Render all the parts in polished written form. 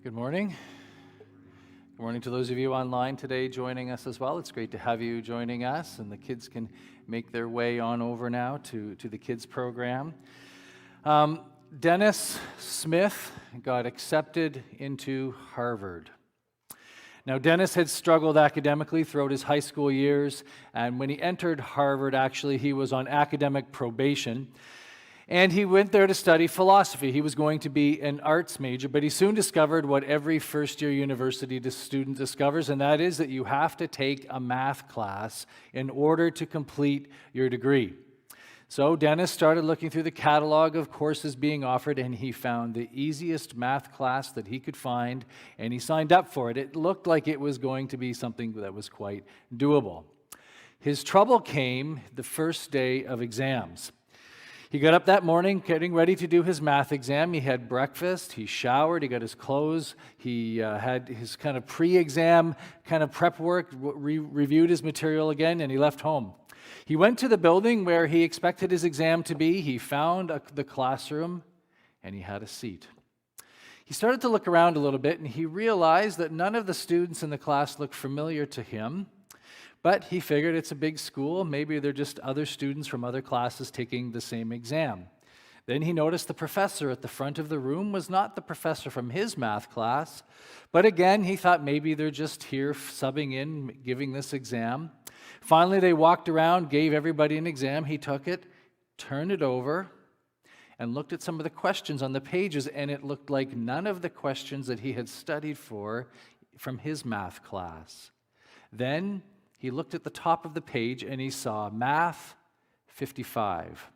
Good morning. Good morning to those of you online today joining us as well. It's great to have you joining us, and the kids can make their way on over now to the kids program. Dennis Smith got accepted into Harvard. Now, Dennis had struggled academically throughout his high school years, and when he entered Harvard, actually, he was on academic probation. And he went there to study philosophy. He was going to be an arts major, but he soon discovered what every first-year university student discovers, and that is that you have to take a math class in order to complete your degree. So Dennis started looking through the catalog of courses being offered, and he found the easiest math class that he could find, and he signed up for it. It looked like it was going to be something that was quite doable. His trouble came the first day of exams. He got up that morning getting ready to do his math exam. He had breakfast, he showered, he got his clothes, he had his kind of pre-exam kind of prep work, reviewed his material again, and he left home. He went to the building where he expected his exam to be. He found the classroom, and he had a seat. He started to look around a little bit, and he realized that none of the students in the class looked familiar to him. But he figured it's a big school, maybe they're just other students from other classes taking the same exam. Then he noticed the professor at the front of the room was not the professor from his math class, but again, he thought maybe they're just here subbing in, giving this exam. Finally, they walked around, gave everybody an exam. He took it, turned it over, and looked at some of the questions on the pages, and it looked like none of the questions that he had studied for from his math class. Then he looked at the top of the page and he saw Math 55.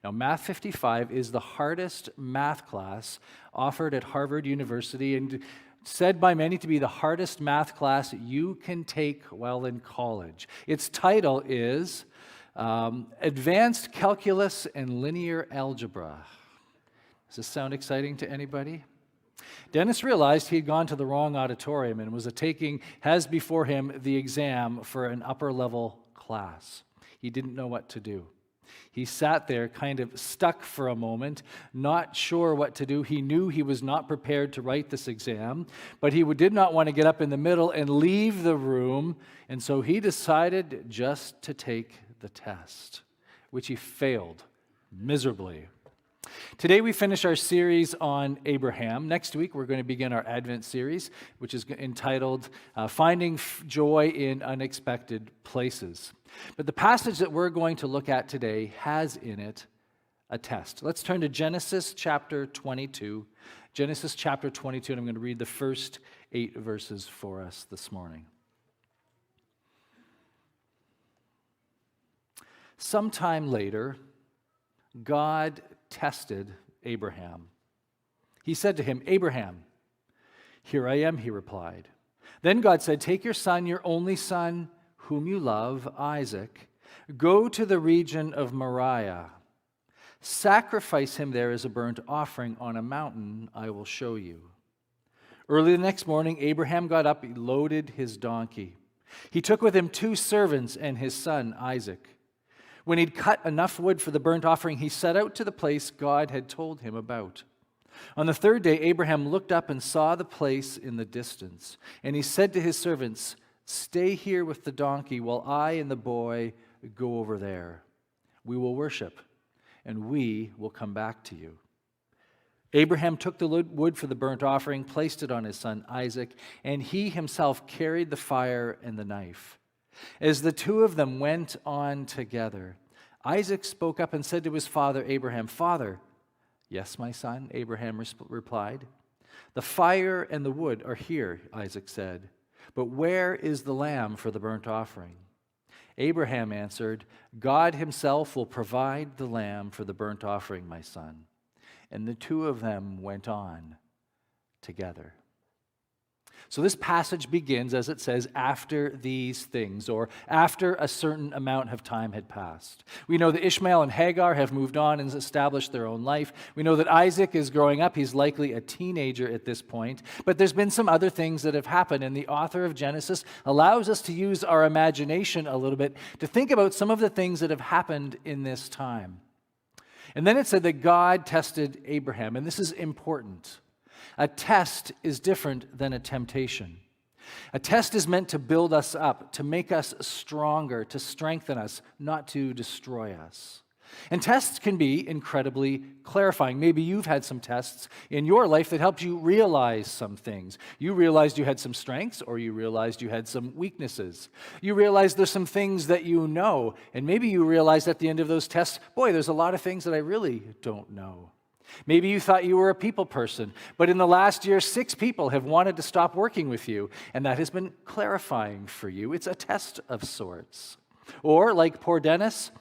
Now, Math 55 is the hardest math class offered at Harvard University and said by many to be the hardest math class you can take while in college. Its title is Advanced Calculus and Linear Algebra. Does this sound exciting to anybody? Dennis realized he had gone to the wrong auditorium and has before him the exam for an upper-level class. He didn't know what to do. He sat there kind of stuck for a moment, not sure what to do. He knew he was not prepared to write this exam, but he did not want to get up in the middle and leave the room, and so he decided just to take the test, which he failed miserably. Today we finish our series on Abraham. Next week we're going to begin our Advent series, which is entitled Finding Joy in Unexpected Places. But the passage that we're going to look at today has in it a test. Let's turn to Genesis chapter 22. Genesis chapter 22, and I'm going to read the first 8 verses for us this morning. Sometime later, God tested Abraham. He said to him, "Abraham." "Here I am," he replied. Then God said, "Take your son, your only son, whom you love, Isaac. Go to the region of Moriah. Sacrifice him there as a burnt offering on a mountain I will show you." Early the next morning, Abraham got up, he loaded his donkey. He took with him 2 servants and his son, Isaac. When he'd cut enough wood for the burnt offering, he set out to the place God had told him about. On the 3rd day, Abraham looked up and saw the place in the distance. And he said to his servants, "Stay here with the donkey while I and the boy go over there. We will worship, and we will come back to you." Abraham took the wood for the burnt offering, placed it on his son Isaac, and he himself carried the fire and the knife. As the 2 of them went on together, Isaac spoke up and said to his father Abraham, "Father." "Yes, my son," Abraham replied. "The fire and the wood are here," Isaac said, "but where is the lamb for the burnt offering?" Abraham answered, "God himself will provide the lamb for the burnt offering, my son." And the 2 of them went on together. So this passage begins, as it says, after these things, or after a certain amount of time had passed. We know that Ishmael and Hagar have moved on and established their own life. We know that Isaac is growing up. He's likely a teenager at this point. But there's been some other things that have happened, and the author of Genesis allows us to use our imagination a little bit to think about some of the things that have happened in this time. And then it said that God tested Abraham, and this is important. A test is different than a temptation. A test is meant to build us up, to make us stronger, to strengthen us, not to destroy us. And tests can be incredibly clarifying. Maybe you've had some tests in your life that helped you realize some things. You realized you had some strengths, or you realized you had some weaknesses. You realized there's some things that you know, and maybe you realized at the end of those tests, boy, there's a lot of things that I really don't know. Maybe you thought you were a people person, but in the last year, 6 people have wanted to stop working with you, and that has been clarifying for you. It's a test of sorts. Or, like poor Dennis,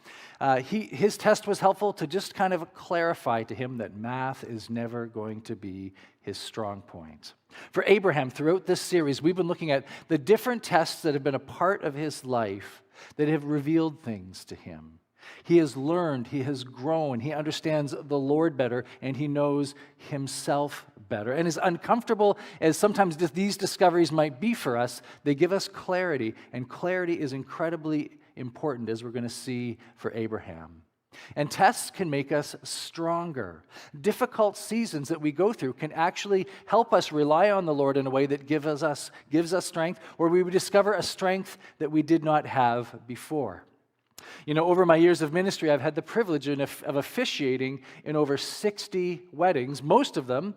his test was helpful to just kind of clarify to him that math is never going to be his strong point. For Abraham, throughout this series, we've been looking at the different tests that have been a part of his life that have revealed things to him. He has learned, he has grown, he understands the Lord better, and he knows himself better. And as uncomfortable as sometimes these discoveries might be for us, they give us clarity, and clarity is incredibly important, as we're going to see for Abraham. And tests can make us stronger. Difficult seasons that we go through can actually help us rely on the Lord in a way that gives us strength, or we would discover a strength that we did not have before. You know, over my years of ministry, I've had the privilege of officiating in over 60 weddings, most of them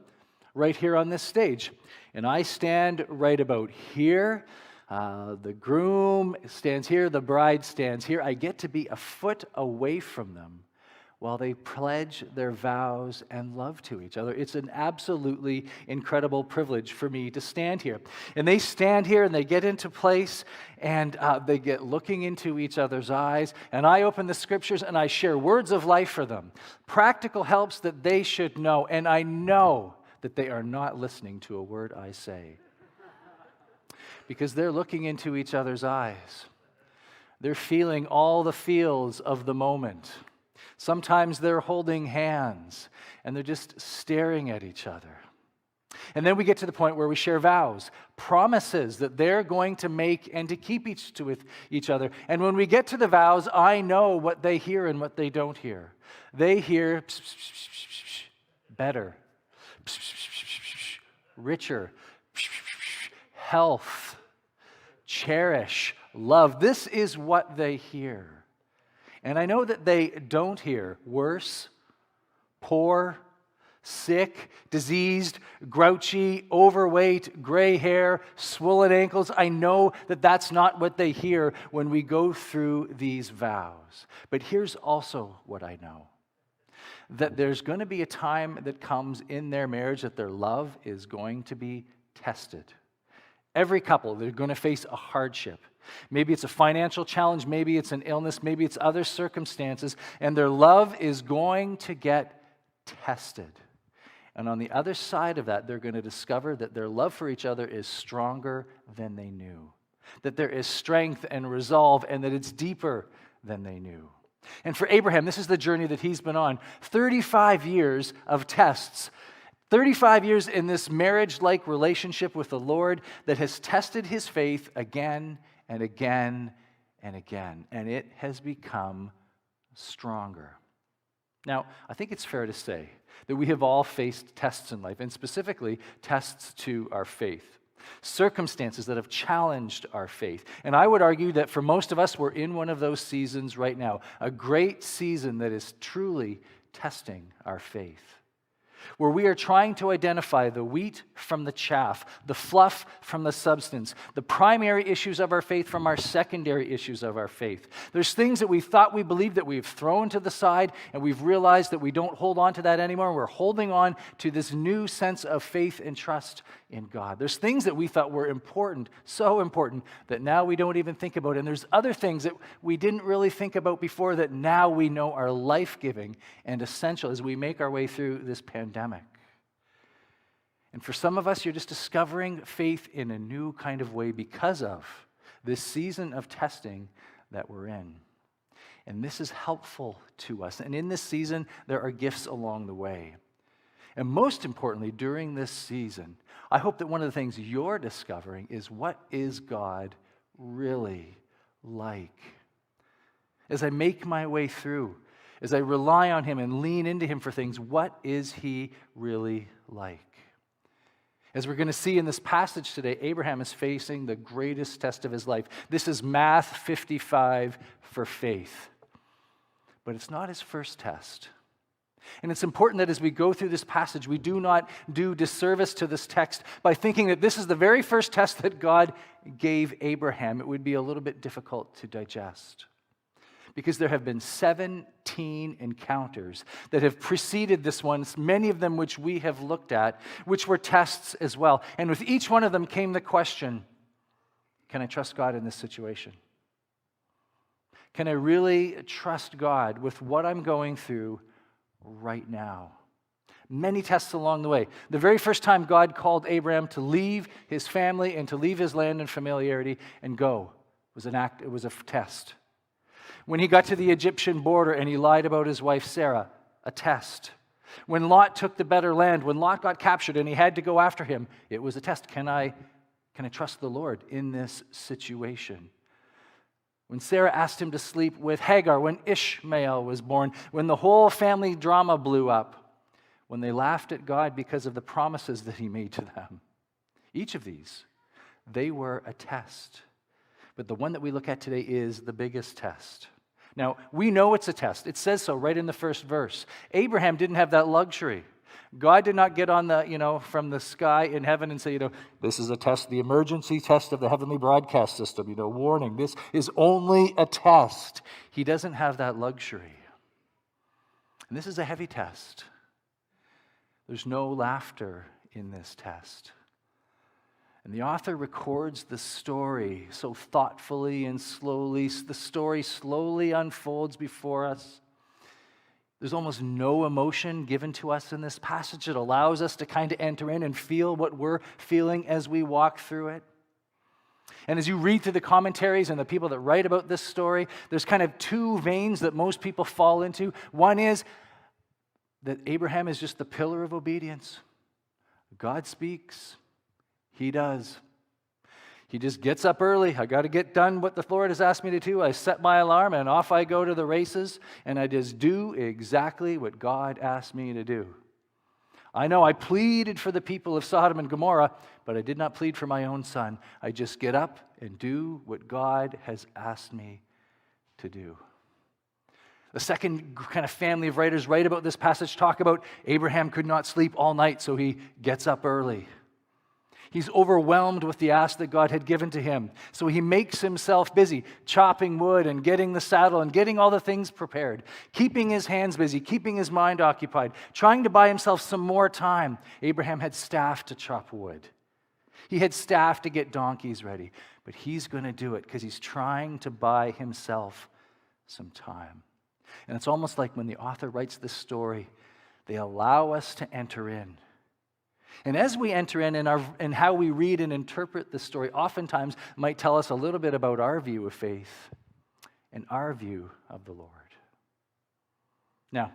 right here on this stage. And I stand right about here. The groom stands here, the bride stands here. I get to be a foot away from them while they pledge their vows and love to each other. It's an absolutely incredible privilege for me to stand here. And they stand here and they get into place and they get looking into each other's eyes. And I open the scriptures and I share words of life for them, practical helps that they should know. And I know that they are not listening to a word I say, because they're looking into each other's eyes. They're feeling all the feels of the moment. Sometimes they're holding hands and they're just staring at each other. And then we get to the point where we share vows, promises that they're going to make and to keep with each other. And when we get to the vows, I know what they hear and what they don't hear. They hear better, richer, health, cherish, love. This is what they hear. And I know that they don't hear worse, poor, sick, diseased, grouchy, overweight, gray hair, swollen ankles. I know that that's not what they hear when we go through these vows. But here's also what I know. That there's going to be a time that comes in their marriage that their love is going to be tested. Every couple, they're going to face a hardship. Maybe it's a financial challenge, maybe it's an illness, maybe it's other circumstances, and their love is going to get tested. And on the other side of that, they're going to discover that their love for each other is stronger than they knew, that there is strength and resolve, and that it's deeper than they knew. And for Abraham, this is the journey that he's been on. 35 years of tests. 35 years in this marriage-like relationship with the Lord that has tested his faith again and again and again. And it has become stronger. Now, I think it's fair to say that we have all faced tests in life, and specifically tests to our faith. Circumstances that have challenged our faith. And I would argue that for most of us, we're in one of those seasons right now. A great season that is truly testing our faith, where we are trying to identify the wheat from the chaff, the fluff from the substance, the primary issues of our faith from our secondary issues of our faith. There's things that we thought we believed that we've thrown to the side, and we've realized that we don't hold on to that anymore. We're holding on to this new sense of faith and trust in God. There's things that we thought were important, so important, that now we don't even think about. And there's other things that we didn't really think about before that now we know are life-giving and essential as we make our way through this pandemic. And for some of us, you're just discovering faith in a new kind of way because of this season of testing that we're in. And this is helpful to us. And in this season, there are gifts along the way. And most importantly, during this season, I hope that one of the things you're discovering is, what is God really like? As I make my way through, as I rely on Him and lean into Him for things, what is He really like? As we're going to see in this passage today, Abraham is facing the greatest test of his life. This is Math 55 for faith. But it's not his first test. And it's important that as we go through this passage, we do not do disservice to this text by thinking that this is the very first test that God gave Abraham. It would be a little bit difficult to digest. Because there have been 17 encounters that have preceded this one, many of them which we have looked at, which were tests as well. And with each one of them came the question, can I trust God in this situation? Can I really trust God with what I'm going through right now? Many tests along the way. The very first time God called Abraham to leave his family and to leave his land and familiarity and go was it was a test. When he got to the Egyptian border and he lied about his wife Sarah, a test. When Lot took the better land, when Lot got captured and he had to go after him, it was a test. Can I trust the Lord in this situation? When Sarah asked him to sleep with Hagar, when Ishmael was born, when the whole family drama blew up, when they laughed at God because of the promises that he made to them. Each of these, they were a test. But the one that we look at today is the biggest test. Now, we know it's a test. It says so right in the first verse. Abraham didn't have that luxury. God did not get on from the sky in heaven and say, this is a test, the emergency test of the heavenly broadcast system, warning, this is only a test. He doesn't have that luxury. And this is a heavy test. There's no laughter in this test. And the author records the story so thoughtfully and slowly. The story slowly unfolds before us. There's almost no emotion given to us in this passage. It allows us to kind of enter in and feel what we're feeling as we walk through it. And as you read through the commentaries and the people that write about this story, there's kind of two veins that most people fall into. One is that Abraham is just the pillar of obedience. God speaks. He does. He just gets up early. I got to get done what the Lord has asked me to do. I set my alarm and off I go to the races, and I just do exactly what God asked me to do. I know I pleaded for the people of Sodom and Gomorrah, but I did not plead for my own son. I just get up and do what God has asked me to do. The second kind of family of writers write about this passage talk about Abraham could not sleep all night, so he gets up early. He's overwhelmed with the ask that God had given to him. So he makes himself busy, chopping wood and getting the saddle and getting all the things prepared, keeping his hands busy, keeping his mind occupied, trying to buy himself some more time. Abraham had staff to chop wood. He had staff to get donkeys ready. But he's going to do it because he's trying to buy himself some time. And it's almost like when the author writes this story, they allow us to enter in. And as we enter in and how we read and interpret this story, oftentimes might tell us a little bit about our view of faith and our view of the Lord. Now,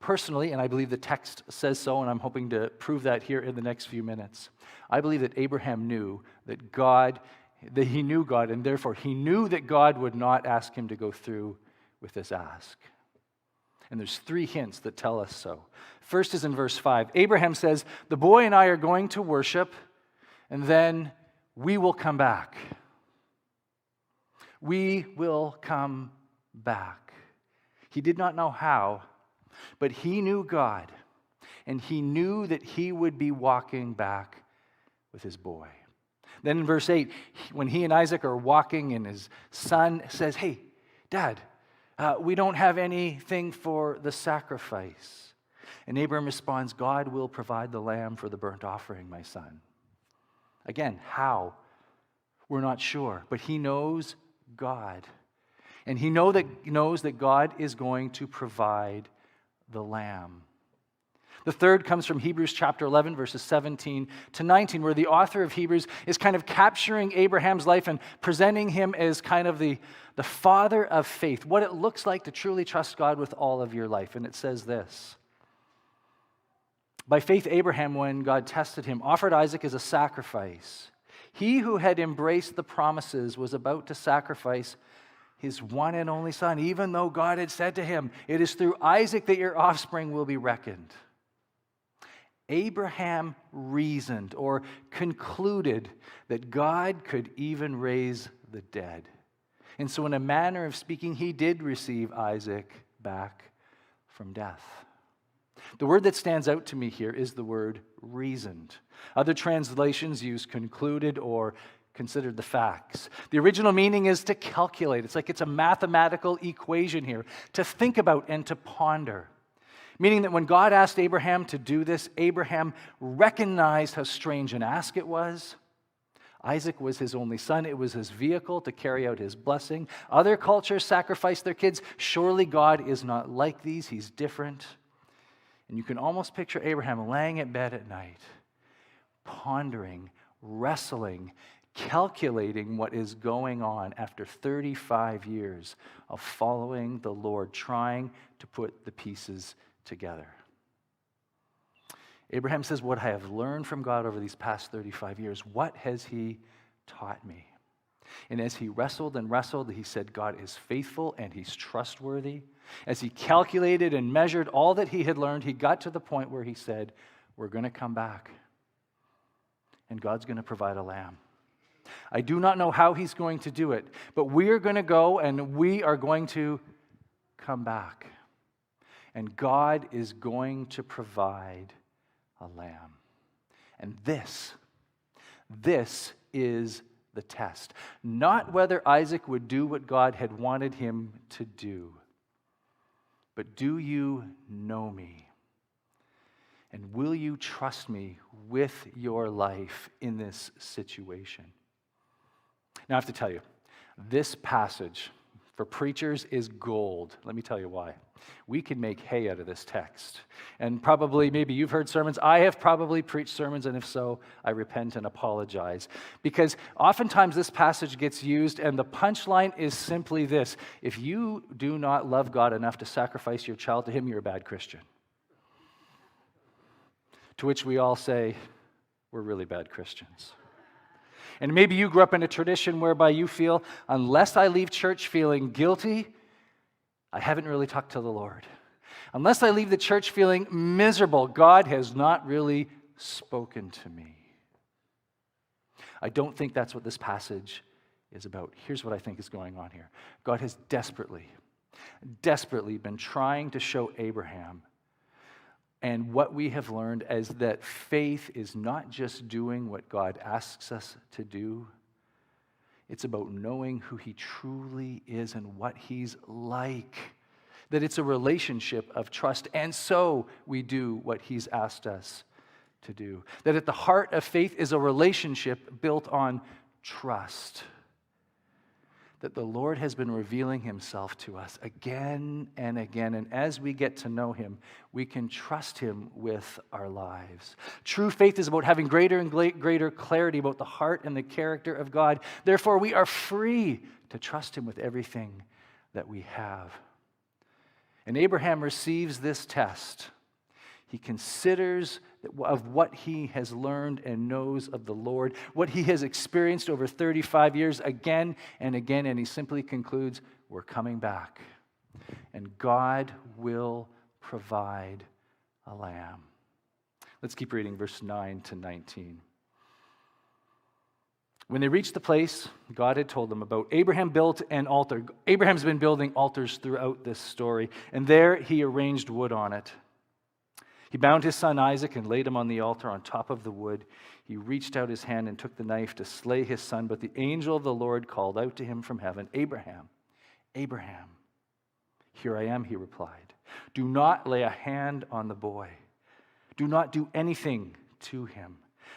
personally, and I believe the text says so, and I'm hoping to prove that here in the next few minutes, I believe that Abraham knew that he knew God, and therefore he knew that God would not ask him to go through with this ask. And there's 3 hints that tell us so. First is in verse 5. Abraham says, the boy and I are going to worship, and then we will come back. We will come back. He did not know how, but he knew God, and he knew that he would be walking back with his boy. Then in verse 8, when he and Isaac are walking, and his son says, hey, Dad, we don't have anything for the sacrifice. And Abraham responds, God will provide the lamb for the burnt offering, my son. Again, how? We're not sure, but he knows God. And he knows that God is going to provide the lamb. The third comes from Hebrews chapter 11, verses 17 to 19, where the author of Hebrews is kind of capturing Abraham's life and presenting him as kind of the father of faith, what it looks like to truly trust God with all of your life. And it says this: by faith, Abraham, when God tested him, offered Isaac as a sacrifice. He who had embraced the promises was about to sacrifice his one and only son, even though God had said to him, it is through Isaac that your offspring will be reckoned. Abraham reasoned or concluded that God could even raise the dead. And so in a manner of speaking, he did receive Isaac back from death. The word that stands out to me here is the word reasoned. Other translations use concluded or considered the facts. The original meaning is to calculate. It's like it's a mathematical equation here, to think about and to ponder. Meaning that when God asked Abraham to do this, Abraham recognized how strange an ask it was. Isaac was his only son. It was his vehicle to carry out his blessing. Other cultures sacrificed their kids. Surely God is not like these. He's different. And you can almost picture Abraham laying in bed at night, pondering, wrestling, calculating what is going on after 35 years of following the Lord, trying to put the pieces together. Abraham says, what I have learned from God over these past 35 years, what has he taught me? And as he wrestled and wrestled, he said, God is faithful and he's trustworthy. As he calculated and measured all that he had learned, he got to the point where he said, we're going to come back. And God's going to provide a lamb. I do not know how he's going to do it, but we are going to go and we are going to come back. And God is going to provide a lamb. And this is the test. Not whether Isaac would do what God had wanted him to do, but do you know me? And will you trust me with your life in this situation? Now, I have to tell you, this passage for preachers is gold. Let me tell you why. We can make hay out of this text. And probably, maybe you've heard sermons. I have probably preached sermons, and if so, I repent and apologize. Because oftentimes this passage gets used, and the punchline is simply this. If you do not love God enough to sacrifice your child to him, you're a bad Christian. To which we all say, we're really bad Christians. And maybe you grew up in a tradition whereby you feel, unless I leave church feeling guilty, I haven't really talked to the Lord. Unless I leave the church feeling miserable, God has not really spoken to me. I don't think that's what this passage is about. Here's what I think is going on here. God has desperately been trying to show Abraham, and what we have learned is that faith is not just doing what God asks us to do. It's about knowing who he truly is and what he's like. That it's a relationship of trust, and so we do what he's asked us to do. That at the heart of faith is a relationship built on trust. That the Lord has been revealing himself to us again and again. And as we get to know him, we can trust him with our lives. True faith is about having greater and greater clarity about the heart and the character of God. Therefore, we are free to trust him with everything that we have. And Abraham receives this test. He considers of what he has learned and knows of the Lord, what he has experienced over 35 years again and again, and he simply concludes, we're coming back. And God will provide a lamb. Let's keep reading verse 9 to 19. When they reached the place God had told them about, Abraham built an altar. Abraham's been building altars throughout this story, and there he arranged wood on it. He bound his son Isaac and laid him on the altar on top of the wood. He reached out his hand and took the knife to slay his son, but the angel of the Lord called out to him from heaven, Abraham, Abraham. Here I am, he replied. Do not lay a hand on the boy. Do not do anything to him.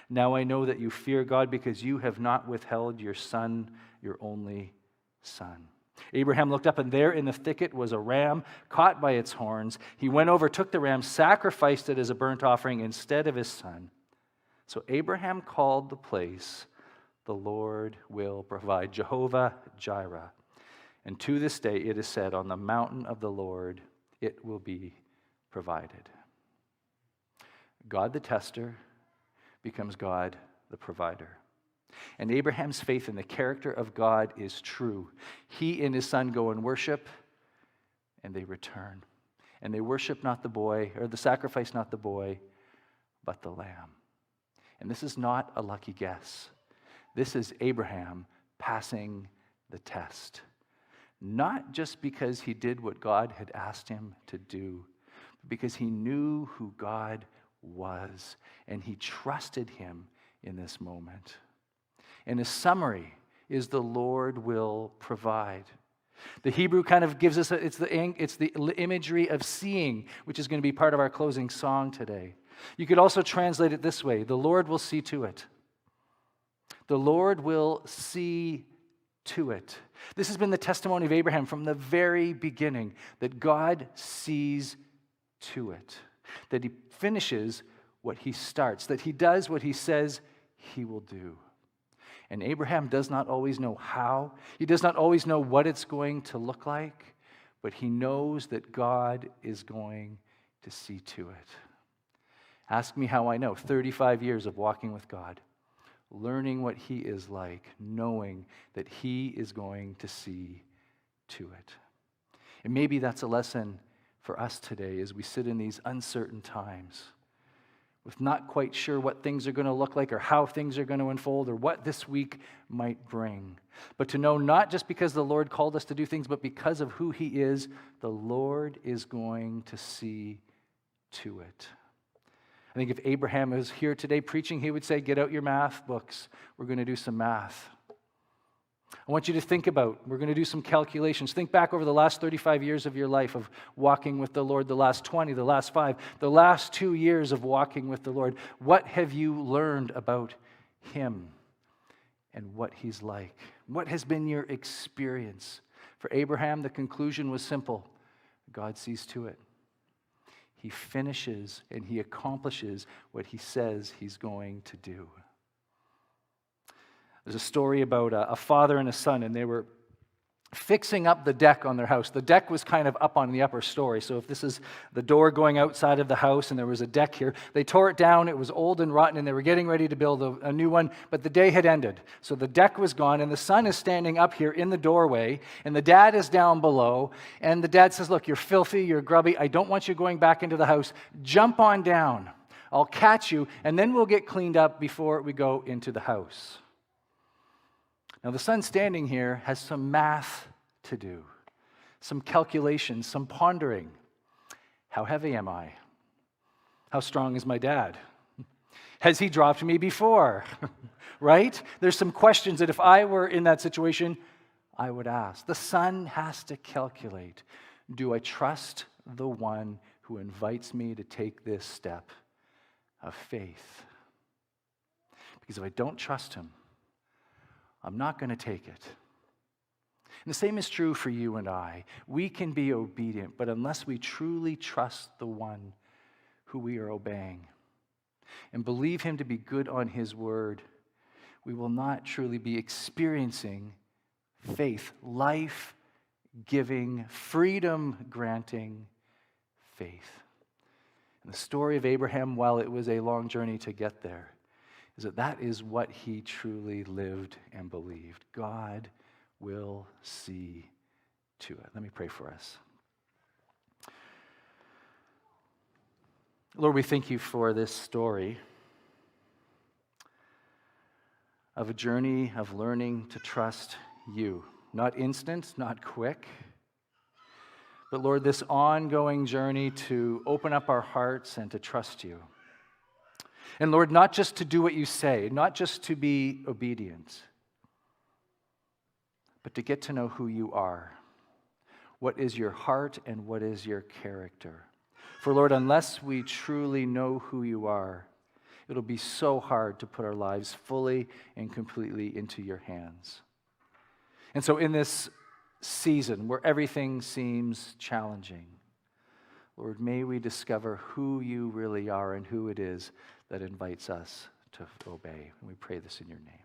Now I know that you fear God because you have not withheld your son, your only son. Abraham looked up, and there in the thicket was a ram caught by its horns. He went over, took the ram, sacrificed it as a burnt offering instead of his son. So Abraham called the place, the Lord will provide, Jehovah Jireh. And to this day it is said, on the mountain of the Lord it will be provided. God the tester becomes God the provider. And Abraham's faith in the character of God is true. He and his son go and worship, and they return. And they worship not the boy, or the sacrifice not the boy, but the lamb. And this is not a lucky guess. This is Abraham passing the test. Not just because he did what God had asked him to do, but because he knew who God was, and he trusted him in this moment. And his summary is the Lord will provide. The Hebrew kind of gives us, it's the imagery of seeing, which is going to be part of our closing song today. You could also translate it this way: the Lord will see to it. The Lord will see to it. This has been the testimony of Abraham from the very beginning, that God sees to it, that he finishes what he starts, that he does what he says he will do. And Abraham does not always know how. He does not always know what it's going to look like, but he knows that God is going to see to it. Ask me how I know. 35 years of walking with God, learning what he is like, knowing that he is going to see to it. And maybe that's a lesson for us today as we sit in these uncertain times, with not quite sure what things are going to look like or how things are going to unfold or what this week might bring. But to know not just because the Lord called us to do things, but because of who he is, the Lord is going to see to it. I think if Abraham was here today preaching, he would say, get out your math books. We're going to do some math. I want you to think about, we're going to do some calculations. Think back over the last 35 years of your life of walking with the Lord, the last 20, the last 5, the last 2 years of walking with the Lord. What have you learned about him and what he's like? What has been your experience? For Abraham, the conclusion was simple: God sees to it. He finishes and he accomplishes what he says he's going to do. There's a story about a father and a son, and they were fixing up the deck on their house. The deck was kind of up on the upper story, so if this is the door going outside of the house and there was a deck here, they tore it down. It was old and rotten, and they were getting ready to build a new one, but the day had ended. So the deck was gone, and the son is standing up here in the doorway, and the dad is down below, and the dad says, look, you're filthy, you're grubby, I don't want you going back into the house. Jump on down. I'll catch you, and then we'll get cleaned up before we go into the house. Now, the son standing here has some math to do, some calculations, some pondering. How heavy am I? How strong is my dad? Has he dropped me before? Right? There's some questions that if I were in that situation, I would ask. The son has to calculate. Do I trust the one who invites me to take this step of faith? Because if I don't trust him, I'm not going to take it. And the same is true for you and I. We can be obedient, but unless we truly trust the one who we are obeying and believe him to be good on his word, we will not truly be experiencing faith, life-giving, freedom-granting faith. And the story of Abraham, while it was a long journey to get there, is that is what he truly lived and believed. God will see to it. Let me pray for us. Lord, we thank you for this story of a journey of learning to trust you. Not instant, not quick, but Lord, this ongoing journey to open up our hearts and to trust you. And Lord, not just to do what you say, not just to be obedient, but to get to know who you are. What is your heart and what is your character? For Lord, unless we truly know who you are, it'll be so hard to put our lives fully and completely into your hands. And so in this season where everything seems challenging, Lord, may we discover who you really are and who it is that invites us to obey. And we pray this in your name.